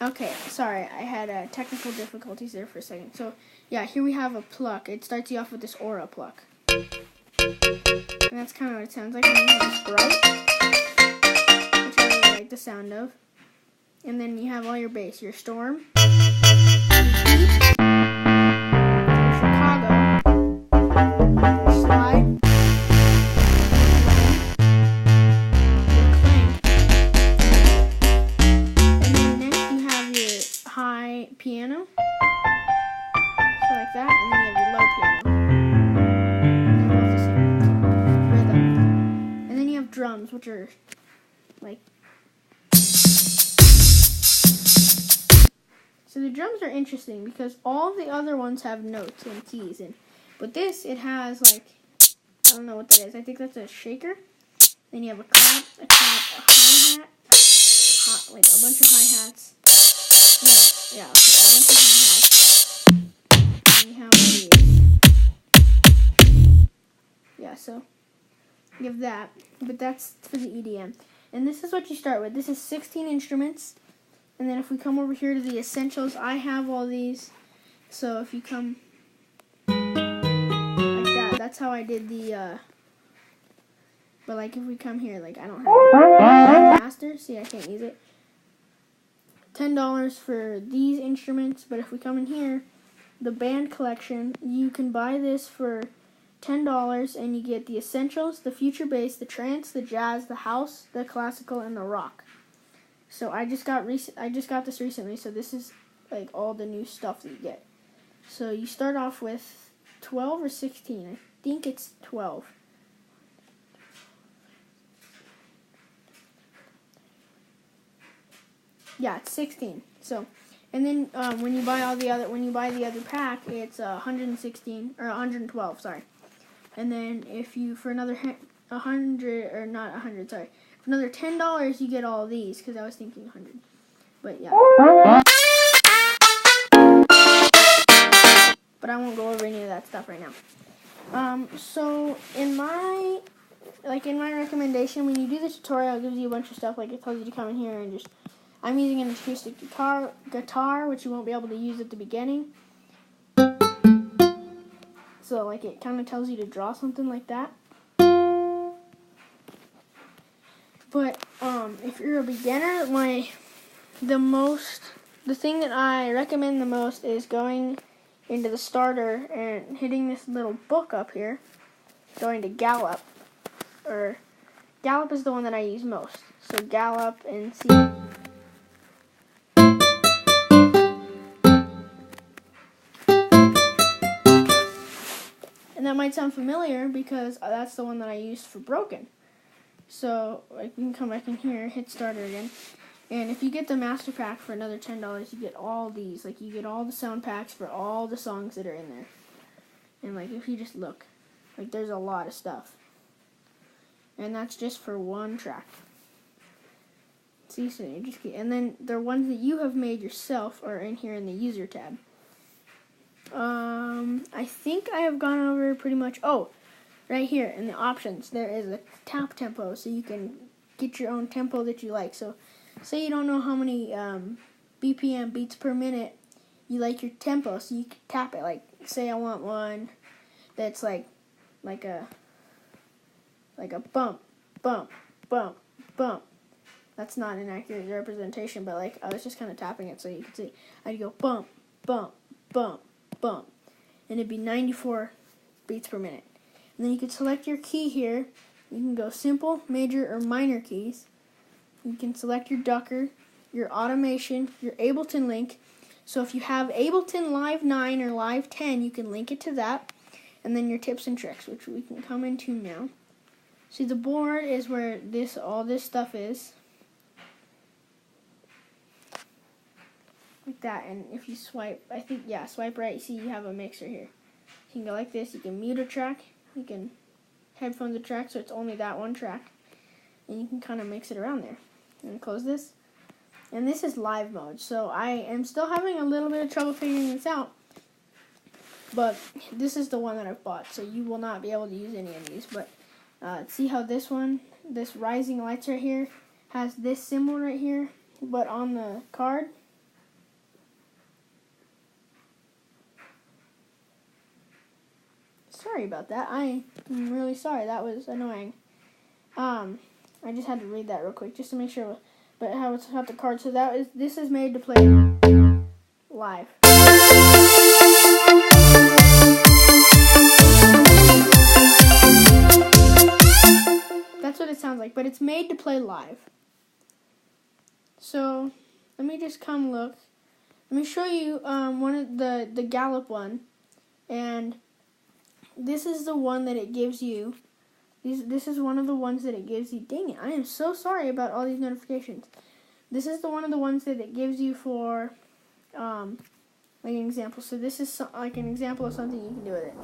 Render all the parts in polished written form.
Okay, sorry, I had technical difficulties there for a second. So, yeah, here we have a pluck. It starts you off with this aura pluck. And that's kind of what it sounds like when you have this bright, which I really like the sound of. And then you have all your bass, your storm, your beat, your Chicago, your slide, your clank, and then next you have your high piano, so like that, and then you have your low piano. And they're both the same rhythm. And then you have drums, which are like. So the drums are interesting because all the other ones have notes and keys, but this, it has like, I don't know what that is. I think that's a shaker. Then you have a clap, a hi-hat, like a bunch of hi-hats. No, yeah, okay, a bunch of hi-hats. And you have these. Yeah, so you have that, but that's for the EDM. And this is what you start with. This is 16 instruments. And then if we come over here to the essentials, I have all these. So if you come like that, that's how I did the, but like if we come here, like I don't have the master, see I can't use it. $10 for these instruments, but if we come in here, the band collection, you can buy this for $10 and you get the essentials, the future bass, the trance, the jazz, the house, the classical, and the rock. So I just got this recently, so this is like all the new stuff that you get. So you start off with 12 or 16. I think it's 12. Yeah, it's 16. So, and then when you buy the other pack, it's 116 or 112. Sorry. And then if you for another 100 or not 100, sorry. For another $10, you get all of these, because I was thinking 100. But yeah. But I won't go over any of that stuff right now. So in my recommendation, when you do the tutorial, it gives you a bunch of stuff. Like it tells you to come in here and just. I'm using an acoustic guitar, which you won't be able to use at the beginning. So like it kind of tells you to draw something like that. But if you're a beginner, the thing that I recommend the most is going into the starter and hitting this little book up here, going to Gallup. Or Gallup is the one that I use most. So Gallup and see. And that might sound familiar because that's the one that I used for Broken. So I can come back in here, hit starter again. And if you get the master pack for another $10, you get all these. Like you get all the sound packs for all the songs that are in there. And like if you just look, like there's a lot of stuff. And that's just for one track. See, so you just get, and then the ones that you have made yourself are in here in the user tab. I think I have gone over pretty much. Oh, right here in the options, there is a tap tempo, so you can get your own tempo that you like. So, say you don't know how many BPM, beats per minute, you like your tempo, so you can tap it. Like, say I want one that's like a bump, bump, bump, bump. That's not an accurate representation, but like I was just kind of tapping it so you could see. I'd go bump, bump, bump, bump, and it'd be 94 beats per minute. And then you could select your key here. You can go simple, major, or minor keys. You can select your Ducker, your automation, your Ableton link. So if you have Ableton Live 9 or Live 10, you can link it to that. And then your tips and tricks, which we can come into now. See, the board is where all this stuff is. Like that. And if you swipe, swipe right, see you have a mixer here. You can go like this. You can mute a track. You can headphones a track, so it's only that one track. And you can kind of mix it around there. And close this. And this is live mode. So I am still having a little bit of trouble figuring this out. But this is the one that I've bought. So you will not be able to use any of these. But see how this Rising Lights right here, has this symbol right here. But on the card, sorry about that. I'm really sorry. That was annoying. I just had to read that real quick just to make sure. But how it's got the card. So this is made to play live. That's what it sounds like, but it's made to play live. So let me just come look. Let me show you one of the Gallup one, and this is the one that it gives you. This is one of the ones that it gives you. Dang it! I am so sorry about all these notifications. This is one of the ones that it gives you for like an example. So this is like an example of something you can do with it.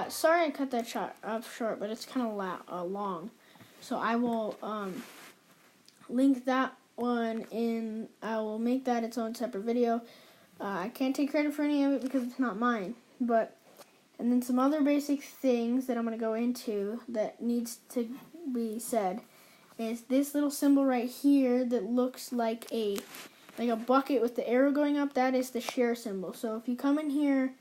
Sorry I cut that shot up short, but it's kind of long. So I will link that one in. I will make that its own separate video. I can't take credit for any of it because it's not mine. And then some other basic things that I'm going to go into that needs to be said is this little symbol right here that looks like a bucket with the arrow going up. That is the share symbol. So if you come in here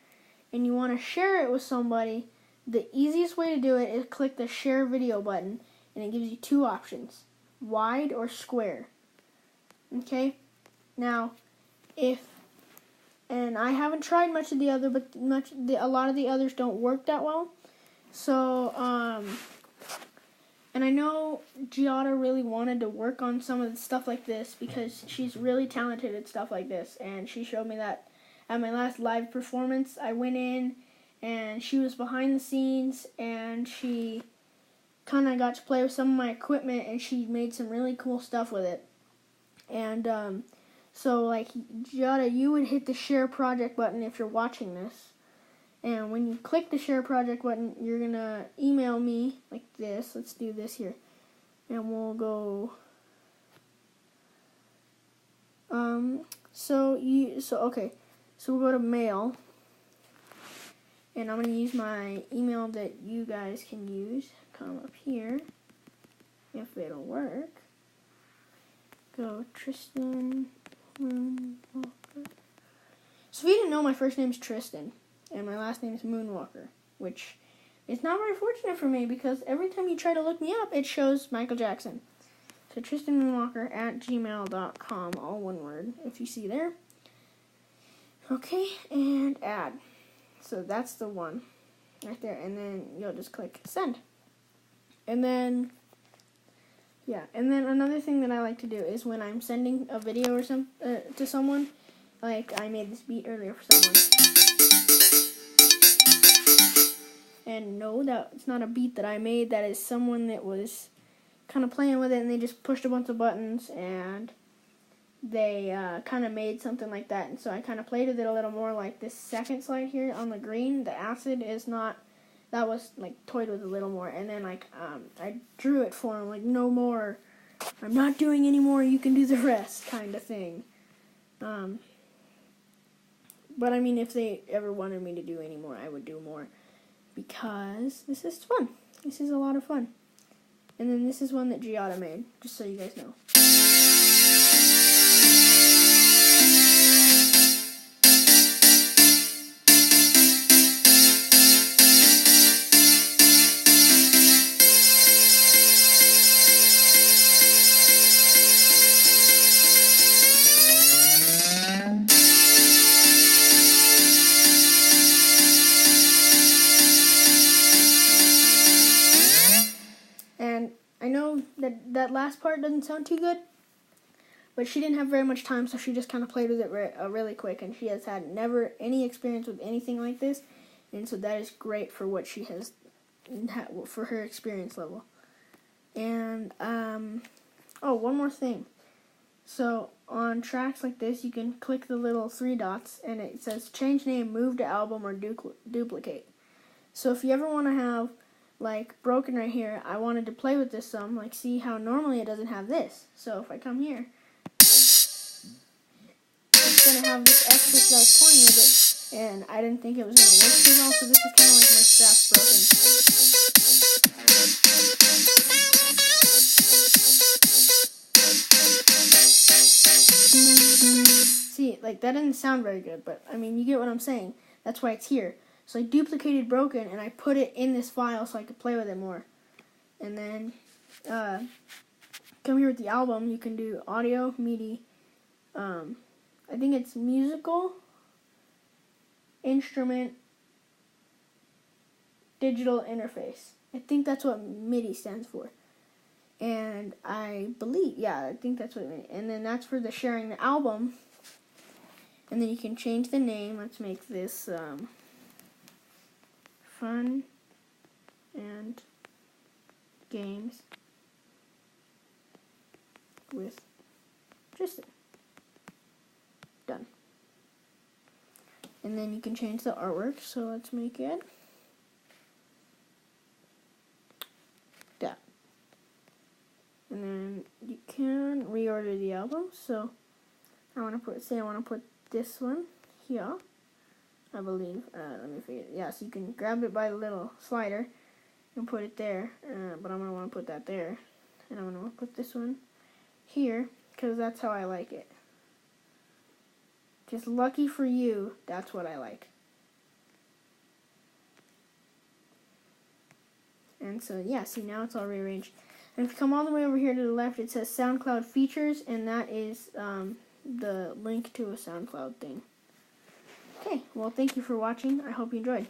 and you want to share it with somebody, the easiest way to do it is click the share video button, and it gives you two options, wide or square. Okay? Now, and I haven't tried much of the other, but a lot of the others don't work that well. So, and I know Giada really wanted to work on some of the stuff like this because she's really talented at stuff like this, and she showed me that at my last live performance. I went in, and she was behind the scenes, and she kind of got to play with some of my equipment, and she made some really cool stuff with it. And so, like, Giada, you would hit the share project button if you're watching this. And when you click the share project button, you're going to email me like this. Let's do this here. And we'll go... okay. So we'll go to mail. And I'm going to use my email that you guys can use. Come up here, if it'll work. Go Tristan Moonwalker. So if you didn't know, my first name is Tristan, and my last name is Moonwalker, which is not very fortunate for me because every time you try to look me up, it shows Michael Jackson. So tristanmoonwalker@gmail.com, all one word, if you see there. Okay, and add. So that's the one right there, and then you'll just click send. And then, yeah, and then another thing that I like to do is when I'm sending a video or to someone, like I made this beat earlier for someone. And no, it's not a beat that I made. That is someone that was kind of playing with it, and they just pushed a bunch of buttons, and they kind of made something like that. And so I kind of played with it a little more, like this second slide here on the green. The acid is not, that was like toyed with a little more. And then like I drew it for him, like no more, I'm not doing any more, you can do the rest kind of thing. But I mean, if they ever wanted me to do any more, I would do more because this is fun. This is a lot of fun. And then this is one that Giada made, just so you guys know. that last part doesn't sound too good. But she didn't have very much time, so she just kind of played with it really quick. And she has had never any experience with anything like this. And so that is great for what she has, for her experience level. And, oh, one more thing. So on tracks like this, you can click the little 3 dots, and it says change name, move to album, or duplicate. So if you ever want to have, like, Broken right here, I wanted to play with this some, like, see how normally it doesn't have this. So if I come here, it's going to have this extra that I was playing with it, and I didn't think it was going to work too well, so this is kind of like my strap's broken. See, like, that didn't sound very good, but, I mean, you get what I'm saying. That's why it's here. So I duplicated Broken, and I put it in this file so I could play with it more. And then, come here with the album, you can do audio, MIDI, I think it's musical, instrument, digital interface. I think that's what MIDI stands for. And I believe, yeah, I think that's what it means. And then that's for the sharing the album. And then you can change the name. Let's make this Fun and Games with Tristan. Done. And then you can change the artwork. So let's make it that. And then you can reorder the album. So I want to put this one here, I believe. Let me figure it. Yeah, so you can grab it by the little slider and put it there. But I'm going to want to put that there. And I'm going to want to put this one here because that's how I like it. Just lucky for you, that's what I like. And so, yeah, see, now it's all rearranged. And if you come all the way over here to the left, it says SoundCloud features, and that is the link to a SoundCloud thing. Okay, well, thank you for watching. I hope you enjoyed.